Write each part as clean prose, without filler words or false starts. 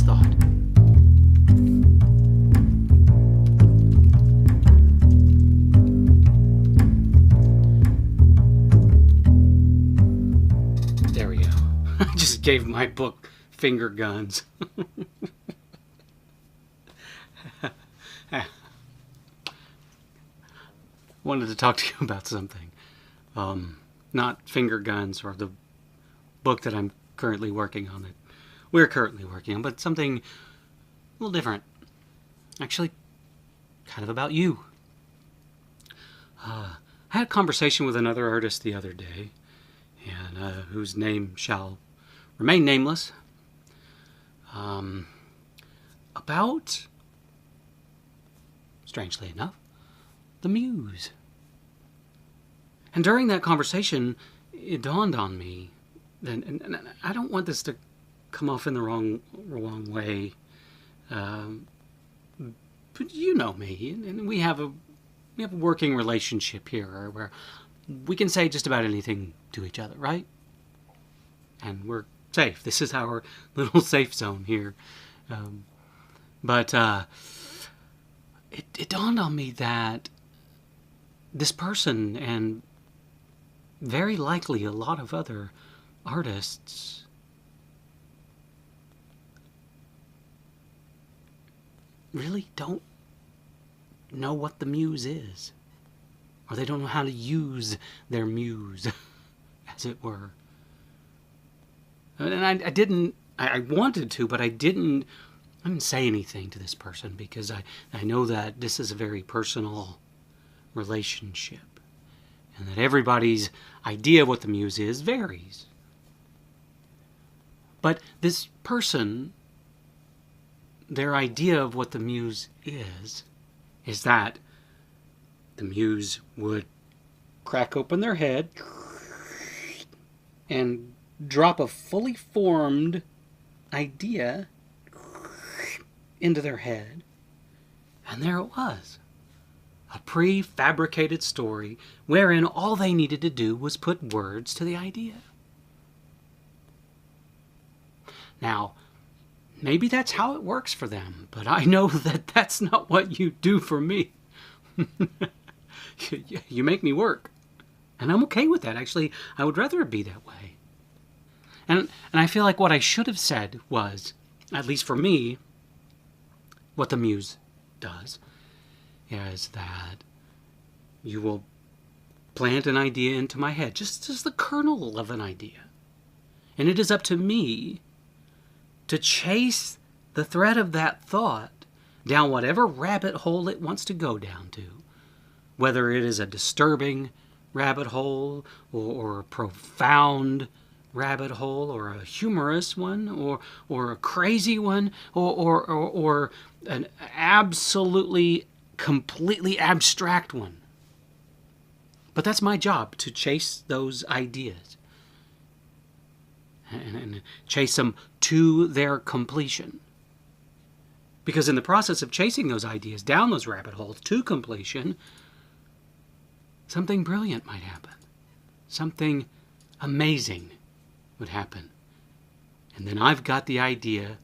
first thought. There we go. I just gave my book finger guns. Wanted to talk to you about something. Not finger guns or the book that I'm currently working on, that we're currently working on, but something a little different. Actually, kind of about you. I had a conversation with another artist the other day, and whose name shall remain nameless, about, strangely enough, the Muse. And during that conversation, it dawned on me, and I don't want this to come off in the wrong way, but you know me, and we have a working relationship here where we can say just about anything to each other, right? And we're safe. This is our little safe zone here. But it dawned on me that this person, and very likely a lot of other artists, really don't know what the muse is. Or they don't know how to use their muse, as it were. And I wanted to, but I didn't say anything to this person, because I know that this is a very personal relationship, and that everybody's idea of what the muse is varies. But this person, their idea of what the muse is that the muse would crack open their head and drop a fully formed idea into their head, and there it was. A prefabricated story wherein all they needed to do was put words to the idea. Now, maybe that's how it works for them, but I know that that's not what you do for me. You make me work, and I'm okay with that. Actually, I would rather it be that way. And I feel like what I should have said was, at least for me, what the muse does is that you will plant an idea into my head, just the kernel of an idea. And it is up to me to chase the thread of that thought down whatever rabbit hole it wants to go down to. Whether it is a disturbing rabbit hole, or a profound rabbit hole, or a humorous one, or a crazy one, or an absolutely, completely abstract one. But that's my job, to chase those ideas and chase them to their completion. Because in the process of chasing those ideas down those rabbit holes to completion, something brilliant might happen. Something amazing would happen. And then I've got the idea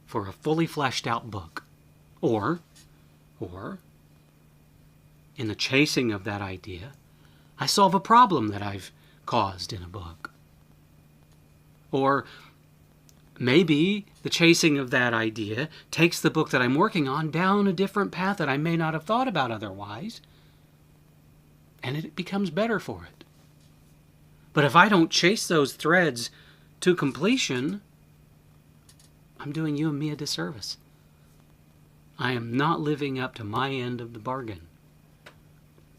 for a fully fleshed out book. Or, in the chasing of that idea, I solve a problem that I've caused in a book. Or maybe the chasing of that idea takes the book that I'm working on down a different path that I may not have thought about otherwise, and it becomes better for it. But if I don't chase those threads to completion, I'm doing you and me a disservice. I am not living up to my end of the bargain.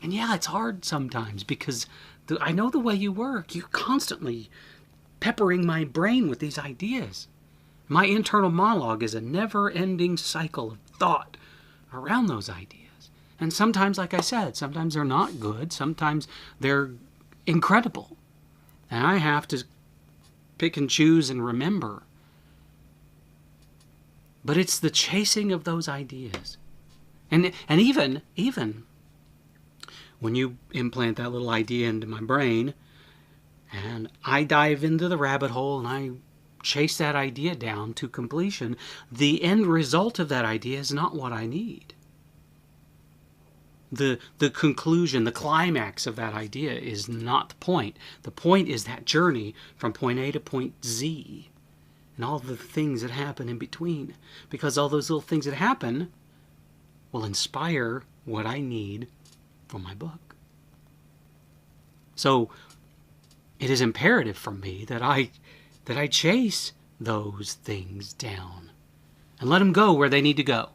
And yeah, it's hard sometimes, because I know the way you work. You're constantly peppering my brain with these ideas. My internal monologue is a never-ending cycle of thought around those ideas. And sometimes, like I said, sometimes they're not good. Sometimes they're incredible. And I have to pick and choose and remember. But it's the chasing of those ideas. And even when you implant that little idea into my brain, and I dive into the rabbit hole, and I chase that idea down to completion, the end result of that idea is not what I need. The conclusion, the climax of that idea is not the point. The point is that journey from point A to point Z and all the things that happen in between. Because all those little things that happen will inspire what I need for my book. So it is imperative for me that I chase those things down and let them go where they need to go.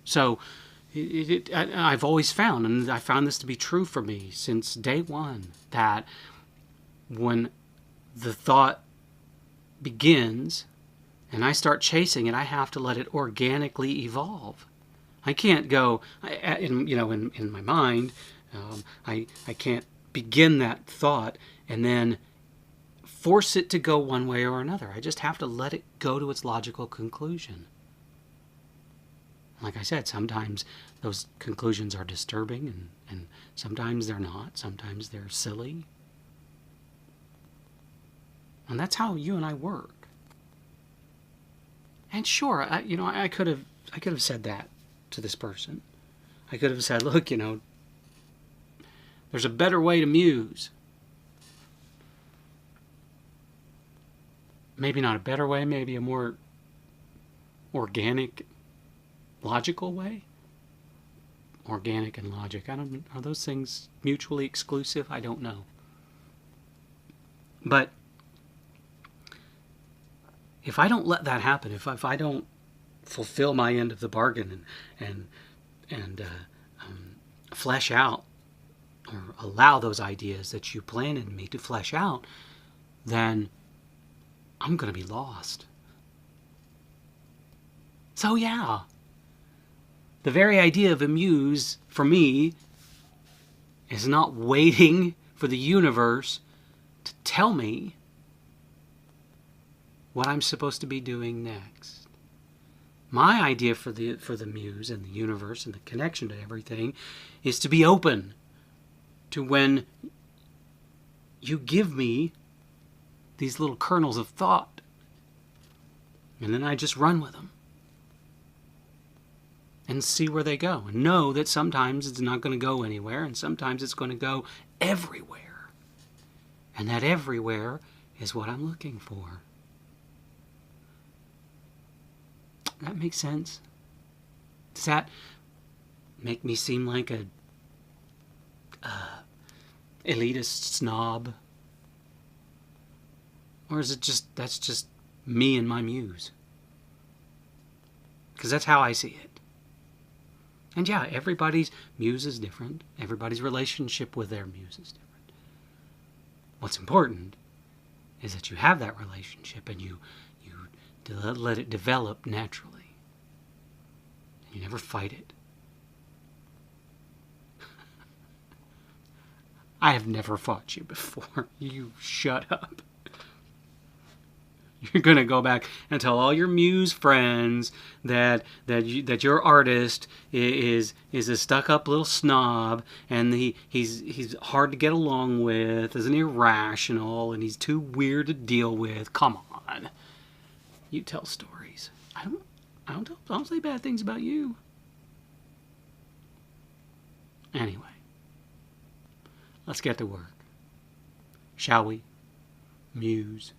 So I've always found, and I found this to be true for me since day one, that when the thought begins and I start chasing it, I have to let it organically evolve. I can't go, in my mind, I can't begin that thought and then force it to go one way or another. I just have to let it go to its logical conclusion. Like I said, sometimes those conclusions are disturbing and sometimes they're not. Sometimes they're silly. And that's how you and I work. And sure, I could have said that to this person. I could have said, look, there's a better way to muse. Maybe not a better way, maybe a more organic, logical way. Organic and logic, are those things mutually exclusive? I don't know. But if I don't let that happen, if I don't fulfill my end of the bargain and flesh out or allow those ideas that you plant in me to flesh out, then I'm going to be lost. So yeah, the very idea of a muse, for me, is not waiting for the universe to tell me what I'm supposed to be doing next. My idea for the muse and the universe and the connection to everything is to be open to when you give me these little kernels of thought, and then I just run with them and see where they go, and know that sometimes it's not going to go anywhere, and sometimes it's going to go everywhere, and that everywhere is what I'm looking for. That makes sense? Does that make me seem like a elitist snob? Or is it that's just me and my muse? Because that's how I see it. And yeah, everybody's muse is different. Everybody's relationship with their muse is different. What's important is that you have that relationship and you let it develop naturally. And you never fight it. I have never fought you before. You shut up. You're going to go back and tell all your muse friends that your artist is a stuck-up little snob, and he's hard to get along with, is an irrational, and he's too weird to deal with. Come on. You tell stories. I don't say bad things about you. Anyway, let's get to work. Shall we? Muse.